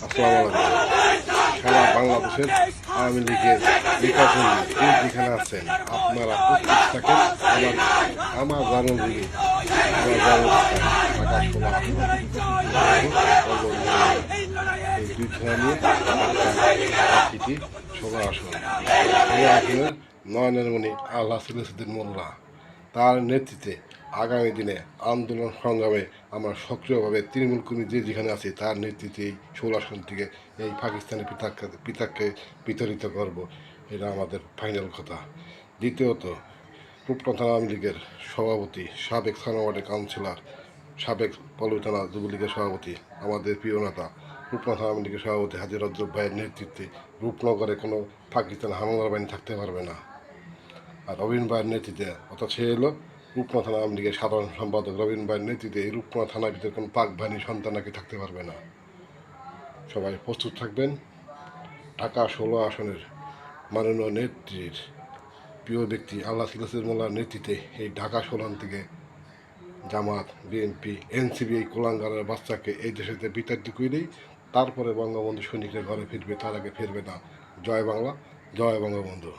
আসসালামু আলাইকুম। সারা বাংলাদেশের আওয়ামী লীগের নির্বাচন যে যেখানে আছেন আপনারা প্রস্তুত থাকেন। আমার জন্মভূমি আমার জন্মস্থান ঢাকা 16 আসন এই দুই খেলা নিয়ে একটা সিটি 16 আসন 16 আসনের নয়নের আল্লাহ সিলেসুদ্দিন মোল্লা তার নেতৃত্বে আগামী দিনে আন্দোলন সংগ্রামে আমরা সক্রিয়ভাবে তৃণমূল কর্মী যে যেখানে আছে তার নেতৃত্বে এই 16 আসন থেকে এই পাকিস্তানি পিতাককে বিতরিত করব, এটা আমাদের ফাইনাল কথা। দ্বিতীয়ত, রূপনা থানা আওয়ামী লীগের সভাপতি, সাবেক থানাওয়ার্ডের কাউন্সিলর, সাবেক পল্লবী থানা যুবলীগের সভাপতি, আমাদের প্রিয় নেতা রূপনা থানা আওয়ামী লীগের সভাপতি হাজির রজব ভাইয়ের নেতৃত্বে রূপনগরে কোনো পাকিস্তান হামলার বাহিনী থাকতে পারবে না। আর রবিন ভাইয়ের নেতৃত্বে অর্থাৎ সে হলো রূপনা থানা আওয়ামী লীগের সাধারণ সম্পাদক রবিন ভাইয়ের নেতৃত্বে এই রূপনা থানার ভিতরে কোনো পাক বাহিনী সন্তান নাকি থাকতে পারবে না। সবাই প্রস্তুত থাকবেন। ঢাকা 16 আসনের মাননীয় নেত্রীর প্রিয় ব্যক্তি আল্লাহ সিলাসির মোল্লার নেতৃত্বে এই ঢাকা 16 থেকে জামাত, বিএনপি, এনসিবি এই কোলাঙ্গারের বাচ্চাকে এই দেশেতে বিতাড়িত করেই তারপরে বঙ্গবন্ধু সৈনিকরা ঘরে ফিরবে, তার আগে ফিরবে না। জয় বাংলা, জয় বঙ্গবন্ধু।